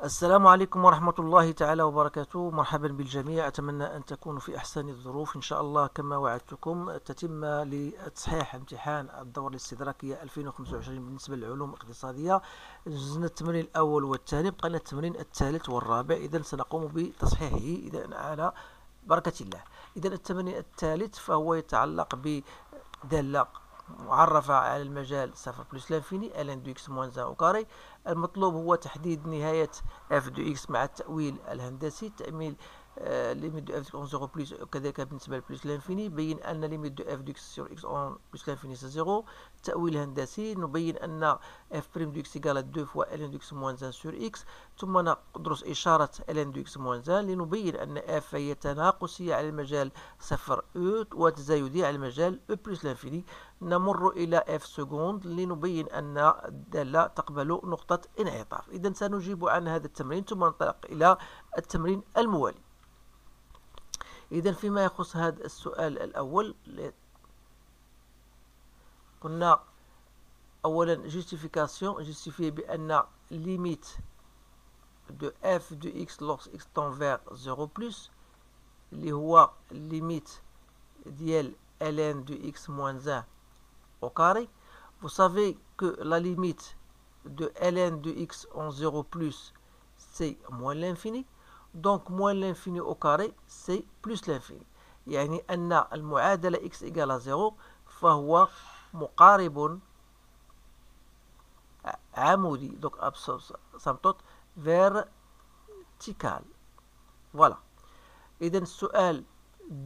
السلام عليكم ورحمة الله تعالى وبركاته. مرحبا بالجميع، أتمنى أن تكونوا في أحسن الظروف إن شاء الله. كما وعدتكم تتم لتصحيح امتحان الدورة الاستدراكية 2025 بالنسبة للعلوم الاقتصادية. جزنا التمرين الأول والثاني، بقينا التمرين الثالث والرابع، إذا سنقوم بتصحيحه إذا على بركة الله. إذا التمرين الثالث فهو يتعلق بدالة معرفة على المجال صفر بلس لانفيني الان دو اكس موان زان او كاري. المطلوب هو تحديد نهاية اف دو اكس مع التأويل الهندسي، تأميل ليميت دو اف دو اكس اون زيرو بلس، وكذلك بالنسبة لبلس لانفيني بين أن ليميت دو اف دو اكس سور اكس اون بلس لانفيني سي زيرو. تأويل هندسي نبين أن اف بريم دو اكس إيكال 2 فوا الان دو اكس موان زان سور اكس، ثم ندرس إشارة الان دو اكس موان زان لنبين أن اف هي تناقصية على المجال صفر او وتزايدية على المجال او بلس لانفيني. نمر إلى اف سكوند لنبين أن الدالة تقبل نقطة انعطاف. إذا سنجيب عن هذا التمرين ثم ننطلق إلى التمرين الموالي. إذا فيما يخص هذا السؤال الأول، قلنا أولا جيستيفي بأن ليميت دو اف دو اكس لوكس اكس تون فيغ 0 بلس اللي هو ليميت ديال ln de x moins 1 au carré. Vous savez que la limite de ln de x en 0 plus, c'est moins l'infini. Donc moins l'infini au carré, c'est plus l'infini. يعني أن المعادلة x égale à 0 فهو مقارب عمودي، donc asymptote vertical. Voilà. إذا السؤال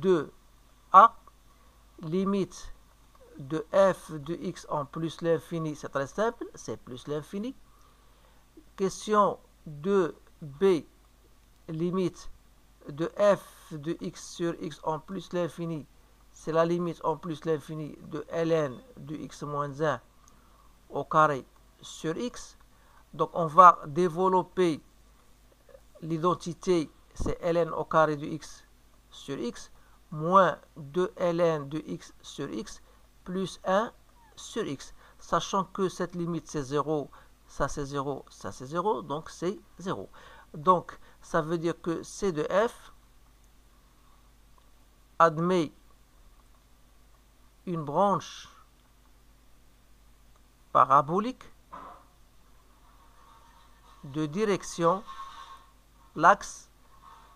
2a، limite de f de x en plus l'infini, c'est très simple, c'est plus l'infini. Question 2b, limite de f de x sur x en plus l'infini, c'est la limite en plus l'infini de ln de x moins 1 au carré sur x. Donc on va développer l'identité, c'est ln au carré de x sur x moins 2 ln de x sur x plus 1 sur x, sachant que cette limite c'est 0, ça c'est 0, ça c'est 0, donc c'est 0. Donc ça veut dire que C de f admet une branche parabolique de direction l'axe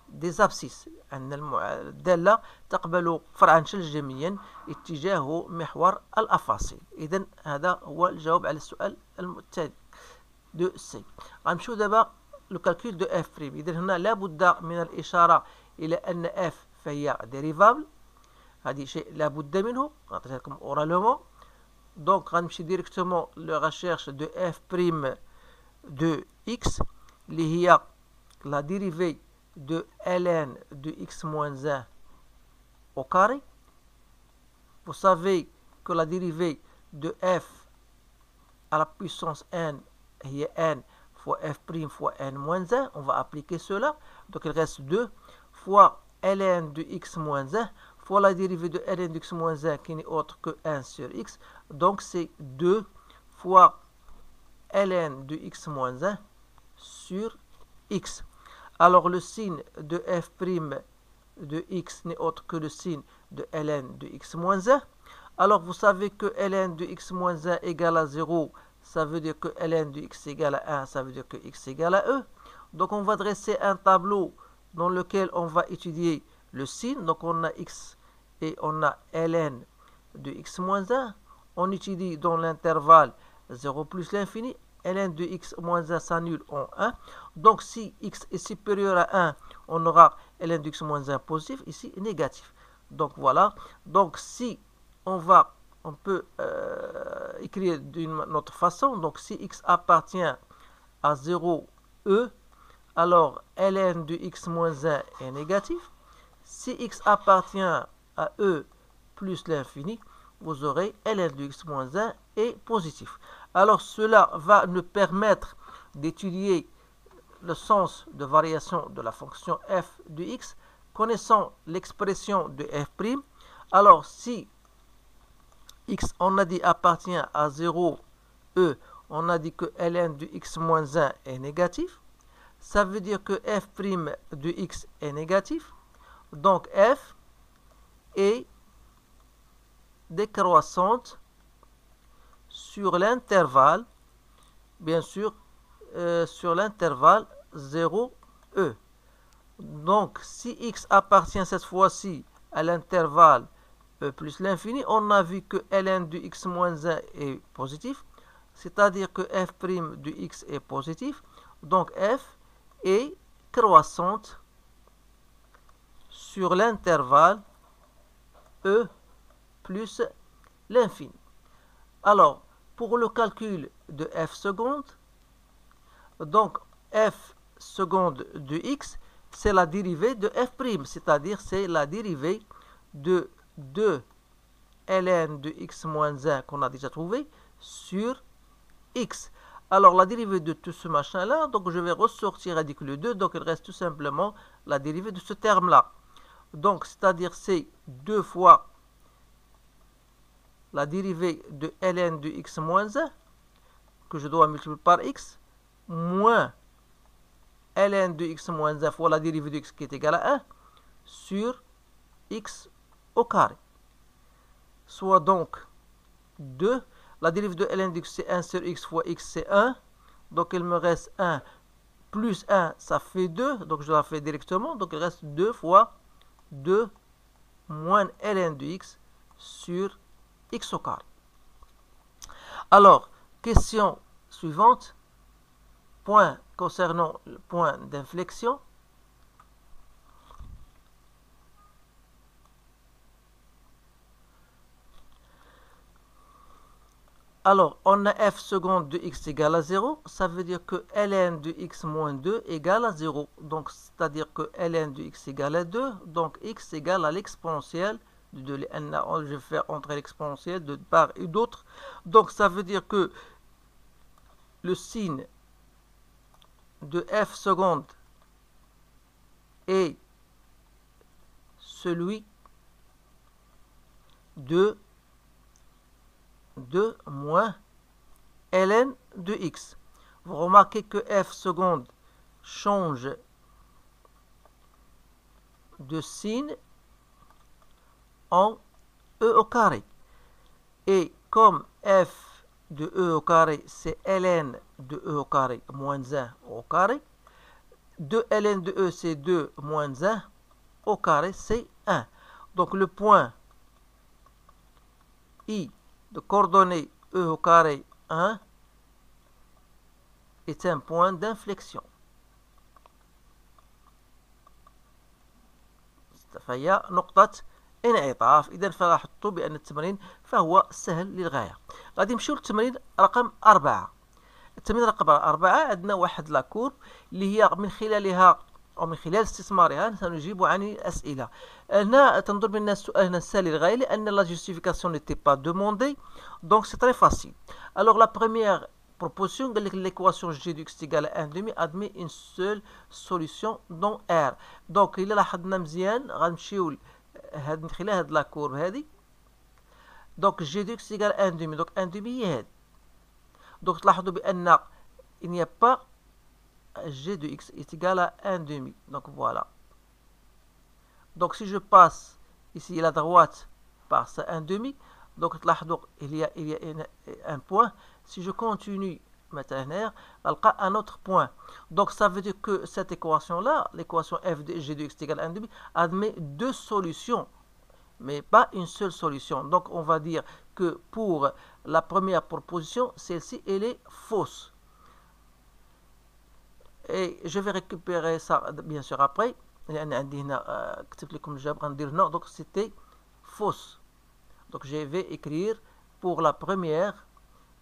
des abscisses. أن الدالة تقبل فرعا شلجميا اتجاه محور الأفاصيل. إذن هذا هو الجواب على السؤال الثاني دو سي. غنمشيو دابا لو كالكول دو اف بريم. إذن هنا لابد من الإشارة إلى أن اف فهي ديريفابل، هذه شيء لابد منه، غنعطيها لكم اورالومون. دونك غنمشي ديريكتومون لو ريشيرش دو اف بريم دو اكس اللي هي لا ديريفي de ln de x moins 1 au carré. Vous savez que la dérivée de f à la puissance n est n fois f' fois n moins 1. On va appliquer cela. Donc il reste 2 fois ln de x moins 1 fois la dérivée de ln de x moins 1 qui n'est autre que 1 sur x. Donc c'est 2 fois ln de x moins 1 sur x. Alors le signe de f' de x n'est autre que le signe de ln de x moins 1. Alors vous savez que ln de x moins 1 égale à 0, ça veut dire que ln de x égale à 1, ça veut dire que x égale à e. Donc on va dresser un tableau dans lequel on va étudier le signe. Donc on a x et on a ln de x moins 1. On étudie dans l'intervalle 0 plus l'infini. ln de x moins 1 s'annule en 1. Donc si x est supérieur à 1, on aura ln de x moins 1 positif, ici négatif. Donc voilà. Donc si on peut écrire d'une autre façon. Donc si x appartient à 0, e, alors ln de x moins 1 est négatif. Si x appartient à e plus l'infini, vous aurez ln de x moins 1 est positif. Alors cela va nous permettre d'étudier le sens de variation de la fonction f de x, connaissant l'expression de f'. Alors si x, on a dit, appartient à 0, e, on a dit que ln de x moins 1 est négatif. ça veut dire que f' de x est négatif. Donc f est décroissante sur l'intervalle, bien sûr, sur l'intervalle 0e. Donc, si x appartient cette fois-ci à l'intervalle e plus l'infini, on a vu que ln de x moins 1 est positif, c'est-à-dire que f' de x est positif. Donc, f est croissante sur l'intervalle e plus l'infini. Alors, pour le calcul de f seconde, donc f seconde de x, c'est la dérivée de f', c'est-à-dire c'est la dérivée de 2 ln de x moins 1 qu'on a déjà trouvé sur x. Alors la dérivée de tout ce machin-là, donc je vais ressortir radicule 2, donc il reste tout simplement la dérivée de ce terme-là. Donc c'est-à-dire c'est 2 fois la dérivée de ln de x moins 1, que je dois multiplier par x, moins ln de x moins 1 fois la dérivée de x qui est égale à 1 sur x au carré. Soit donc 2. La dérivée de ln de x c'est 1 sur x fois x c'est 1. Donc il me reste 1 plus 1, ça fait 2. Donc je la fais directement. Donc il reste 2 fois 2 moins ln de x sur x au carré. Alors, question suivante. Point concernant le point d'inflexion. Alors, on a f seconde de x égale à 0. Ça veut dire que ln de x moins 2 égale à 0. Donc, c'est-à-dire que ln de x égale à 2. Donc, x égale à l'exponentielle de 2. Je vais faire entrer l'exponentielle de part et d'autre. Donc, ça veut dire que le signe de f seconde est celui de 2 moins ln de x. Vous remarquez que f seconde change de signe en e au carré. Et comme f de e au carré, c'est ln de e au carré moins 1 au carré. 2 ln de e, c'est 2 moins 1 au carré, c'est 1. Donc le point I de coordonnées e au carré 1 est un point d'inflexion. فهي نقطة انعطاف. إذا فلاحظتوا بأن التمرين فهو سهل للغاية. غادي نمشيو للتمرين رقم 4. التمرين رقم 4 عندنا واحد لاكورب اللي هي من خلالها أو من خلال استثمارها سنجيب عن الأسئلة. هنا تنظر بأن السؤال هنا سهل للغاية لأن la justification n'était pas demandée, donc c'est très facile. Alors la première proposition قال لك l'équation g de x égale à 1/2 admet une seule solution dans R. donc إلا لاحظنا مزيان غنمشيو من خلال هاد لاكورب هادي. donc g de x égale à 1/2 donc 1/2 هي هادي. donc تلاحظوا بأن il n'y a pas g de x est égal à 1/2. Donc voilà. Donc si je passe ici à la droite par ce 1/2, donc il y a un point. Si je continue maintenant, il y a un autre point. Donc ça veut dire que cette équation-là, l'équation f de g de x est égal à 1/2, admet deux solutions, mais pas une seule solution. Donc on va dire que pour la première proposition, celle-ci, elle est fausse. Et je vais récupérer ça bien sûr après. Donc c'était fausse. Donc je vais écrire pour la première.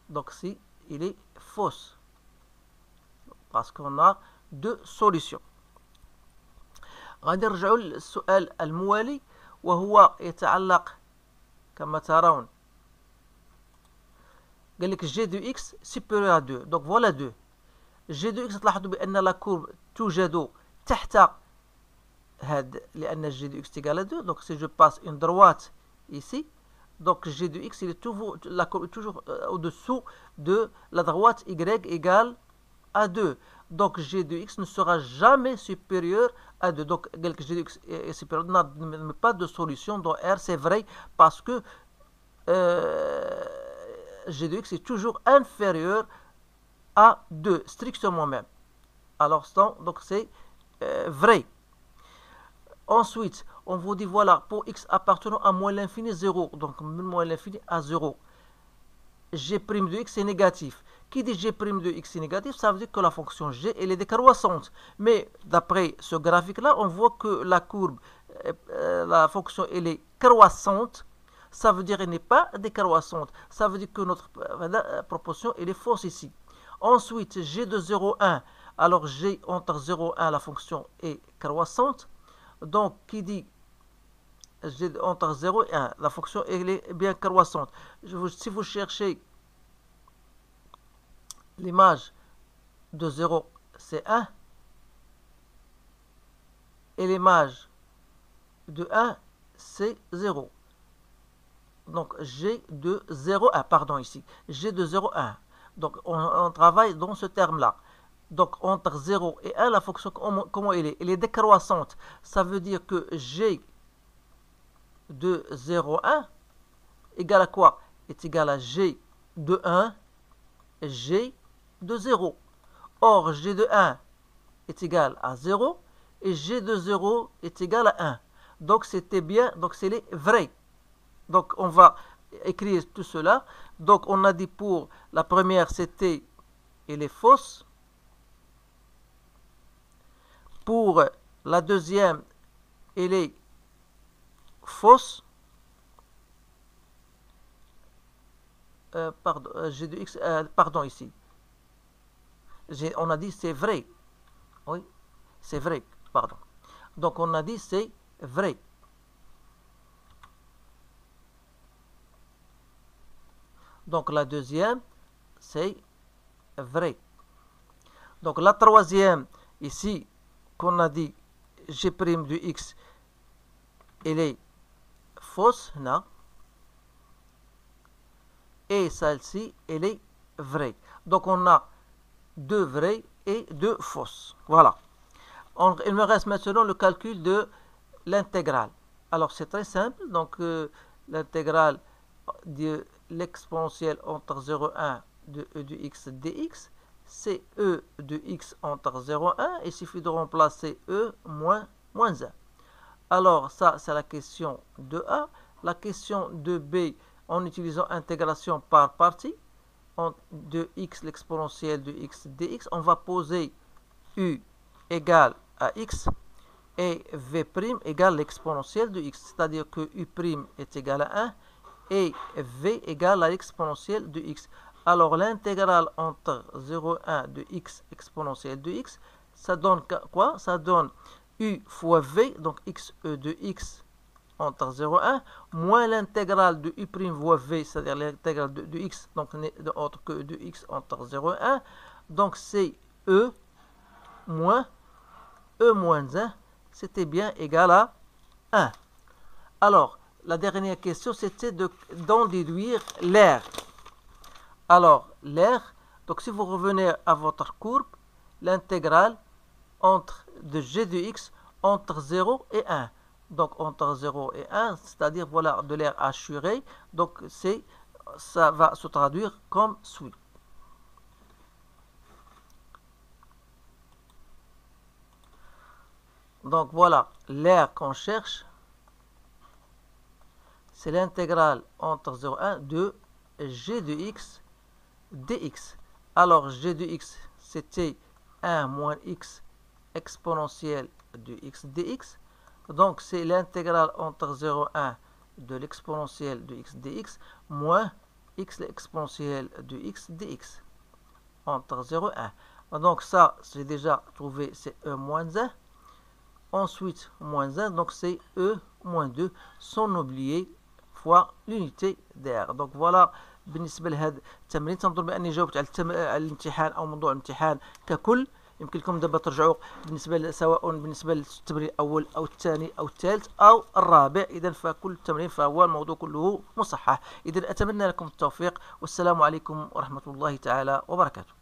Donc si il est fausse. Parce qu'on a deux solutions. غادي نرجعوا للسؤال الموالي وهو يتعلق كما ترون. قال لك g de x supérieur à 2. Donc voilà 2. g de x تلاحظوا بأن لا كورب توجد تحت هاد لأن g de x est égal à 2. Donc si je passe une droite ici, donc g de x il est toujours, la courbe est toujours au-dessous de la droite y égale à 2. Donc g de x ne sera jamais supérieur à 2. Donc g de x est supérieur, n'a pas de solution dans R, c'est vrai, parce que g de x est toujours inférieur à 2, strictement même. Alors, donc c'est vrai. Ensuite, on vous dit, voilà, pour x appartenant à moins l'infini, 0. Donc, moins l'infini à 0. G' de x est négatif. Qui dit G' de x est négatif, ça veut dire que la fonction G, elle est décroissante. Mais d'après ce graphique-là, on voit que la courbe, la fonction, elle est croissante. Ça veut dire qu'elle n'est pas décroissante. Ça veut dire que notre proportion, elle est fausse ici. Ensuite, G de 0, 1. Alors, G entre 0 et 1, la fonction est croissante. Donc, qui dit G entre 0 et 1, la fonction elle est bien croissante. Si vous cherchez l'image de 0, c'est 1. Et l'image de 1, c'est 0. Donc, G de 0, 1, pardon, ici. G de 0, 1. Donc, on travaille dans ce terme-là. Donc, entre 0 et 1, la fonction, comment elle est? Elle est décroissante. Ça veut dire que G de 0, 1 égale à quoi? Est égal à G de 1, G de 0. Or, G de 1 est égal à 0 et G de 0 est égal à 1. Donc, c'était bien, donc c'est vrai. Donc, on va écrire tout cela. Donc, on a dit pour la première, c'était, elle est fausse. Pour la deuxième, elle est fausse. Pardon, G de x, pardon, ici. On a dit c'est vrai. Oui, c'est vrai, pardon. Donc, on a dit c'est vrai. Donc, la deuxième, c'est vrai. Donc, la troisième, ici, qu'on a dit G' de x, elle est fausse, non? Et celle-ci, elle est vraie. Donc, on a 2 vraies et 2 fausses. Voilà. Il me reste maintenant le calcul de l'intégrale. Alors, c'est très simple. Donc, l'intégrale de l'exponentielle entre 0 et 1 de e de x dx, c'est e de x entre 0 et 1. Il suffit de remplacer e moins 1. Alors, ça, c'est la question de A. La question de B, en utilisant intégration par partie, de x, l'exponentielle de x dx, on va poser u égale à x et v' égale l'exponentielle de x. C'est-à-dire que u' est égal à 1 et v égale à l'exponentielle de x. Alors, l'intégrale entre 0 et 1 de x exponentielle de x, ça donne quoi? Ça donne u fois v, donc xe de x entre 0 et 1, moins l'intégrale de u' fois v, c'est-à-dire l'intégrale de x, donc autre que de x entre 0 et 1. Donc, c'est e moins 1, c'était bien égal à 1. Alors, la dernière question, c'était d'en déduire l'air. Alors, l'air, donc si vous revenez à votre courbe, l'intégrale de g de x entre 0 et 1. Donc, entre 0 et 1, c'est-à-dire, voilà, de l'air assuré. Donc, ça va se traduire comme suit. Donc, voilà, l'air qu'on cherche, c'est l'intégrale entre 0 et 1 de g de x dx. Alors, g de x, c'était 1 moins x exponentielle de x dx. Donc, c'est l'intégrale entre 0 et 1 de l'exponentielle de x dx moins x exponentielle de x dx entre 0 et 1. Donc, ça, j'ai déjà trouvé, c'est e moins 1. Ensuite, moins 1, donc c'est e moins 2, sans oublier fois l'unité d'air. Donc, voilà. بالنسبة لهذا التمرين تنظن بأني جاوبت على الامتحان أو موضوع الامتحان ككل. يمكنكم دابا ترجعوا سواء بالنسبة للتمرين الأول أو الثاني أو الثالث أو الرابع. إذا فكل التمرين فهو الموضوع كله مصحح. إذا أتمنى لكم التوفيق والسلام عليكم ورحمة الله تعالى وبركاته.